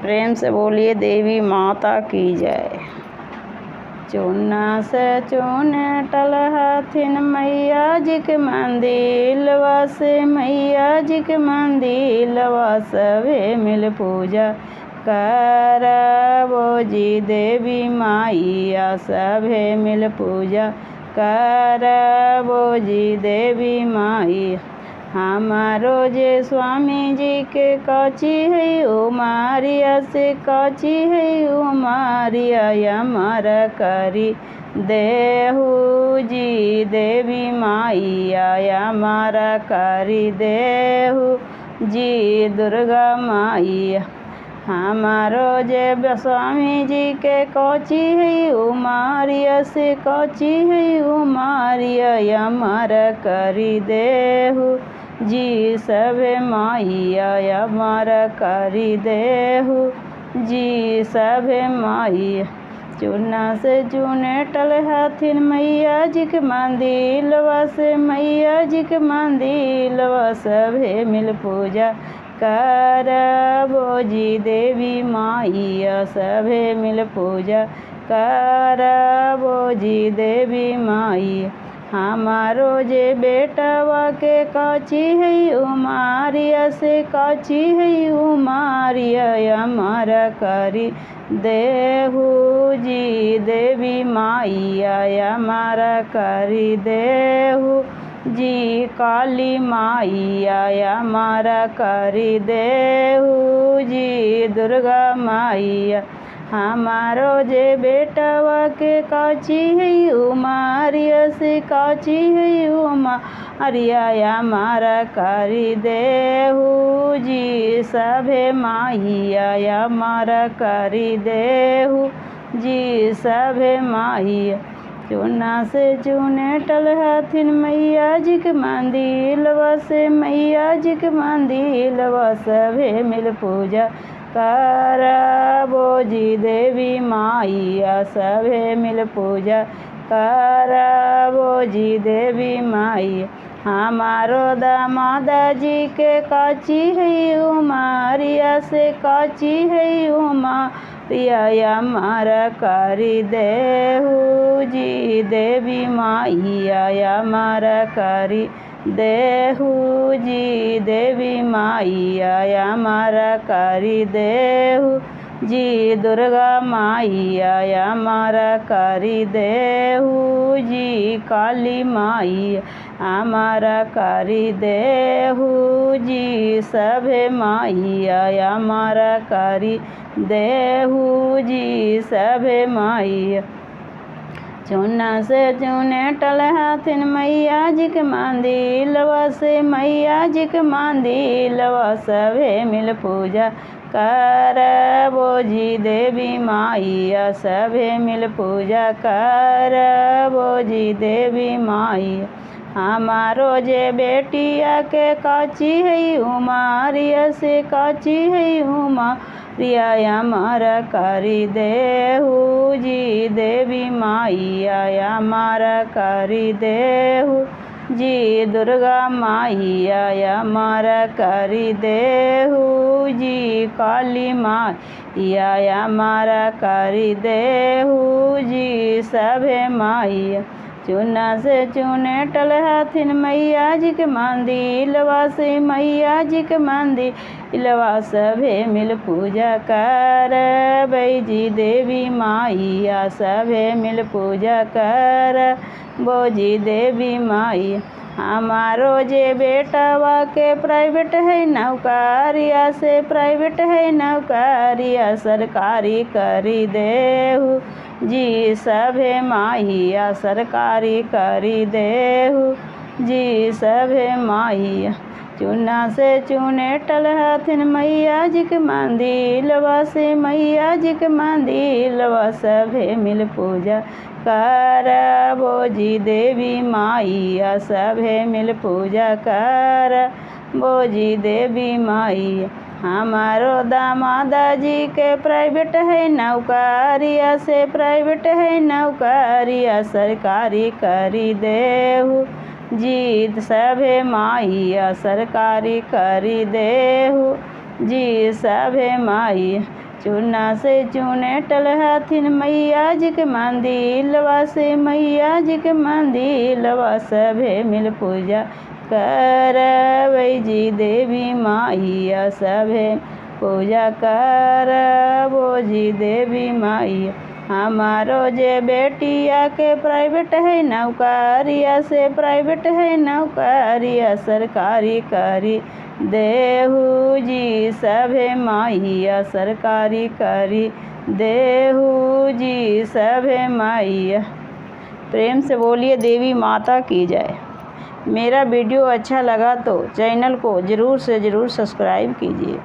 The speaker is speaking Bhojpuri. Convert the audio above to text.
प्रेम से बोलिए देवी माता की जय। चूना से चूने टलहथिन मैया जी के मंदिलवा से, मैया जी के मंदिलवा सभे मिल पूजा करबो जी देवी माइया, सभे मिल पूजा करबो जी देवी माइया। हमारो जे स्वामी जी के कची है उमारिया से, कची है उमारिया अमर करी देहु जी देवी माइया, अमर करी देहु जी दुर्गा माइया। हमारो जे स्वामी जी के कची है उमारिया से, कची है उमारिया अमर करी देहु जी सभे माइया, अमर करी देहु जी सभे माइया। चूना से चूने टलहथिन मैया जी के मंदिलवा से, मैया जी के मंदिलवा सभे मिल पूजा करबो जी देवी माइया, सभे मिल पूजा करबो जी देवी माइया। हमारो जे बेटवा के कची है उमारिया से, कची है उमारिया अमर करी देहु जी देवी माइया, अमर करी देहु जी काली माइया, अमर करी देहु जी दुर्गा माइया। हमारो जे बेटवा के कची है उमारिया से, कची है उमारिया अमर करी देहु जी सभे माइया, अमर करी देहु जी सभे माइया। चूना से चूने टलहथिन मैया जी के मंदिलवा से, मैया जी के मंदिलवा सभे मिल पूजा करबो जी देवी माइया, सभे मिल पूजा करबो जी देवी माइया। हमारो दामादा जी के कची है उमारिया से, कची है उमारिया अमर करी देहु जी देवी माइया, अमर करी देहु जी देवी माइया, अमर करी देहु जी दुर्गा माइया, अमर करी देहु जी काली माइया, अमर करी देहु जी सभे माइया, अमर करी देहु जी सभे माइया। चूना से चूने टलहथिन मैया जी के मंदिलवा से, मैया जी के मंदिलवा सभे मिल पूजा करबो जी देवी माइया, सभे मिल पूजा करबो जी देवी माइया। हमारो जे बेटिया के कची है उमारिया से, कची है उमारिया अमर करी देहु जी देवी माइया, अमर करी देहु जी दुर्गा माइया, अमर करी देहु जी काली माइया, अमर करी देहु जी सभे माइया। चूना से चूने टलहथिन मैया जी के मंदिलवा से, मैया जी के मंदिलवा सभे मिल पूजा करबै जी देवी माइया, सभे मिल पूजा करबो जी देवी माइया। हमारो जे बेटवा के प्राइवेट है नौकरिया से, प्राइवेट है नौकरिया सरकारी करी देहु जी सभे माइया, सरकारी करी देहु जी सभे माइया। चूना से चूने टलहथिन मैया जी के मंदिलवा से, मैया जी के मंदिलवा सभे मिल पूजा करबो जी देवी माइया, सभे मिल पूजा करबो जी देवी माइया। हमारो दामादा जी के प्राइवेट है नौकरिया से, प्राइवेट है नौकरिया सरकारी करी देहु जी सभे माइया, सरकारी करी देहु जी सभे माइया। चूना से चूने टलहथिन मैया जी के मंदिलवा से, मैया जी के मंदिलवा सभे मिल पूजा करबै जी देवी माइया, सभे पूजा करबो जी देवी माइया। हमारो जे बेटिया के प्राइवेट है नौकरिया से, प्राइवेट है नौकरिया सरकारी करी देहू जी सभे माइया, सरकारी करी देहू जी सभे माइया। प्रेम से बोलिए देवी माता की जय। मेरा वीडियो अच्छा लगा तो चैनल को ज़रूर से ज़रूर सब्सक्राइब कीजिए।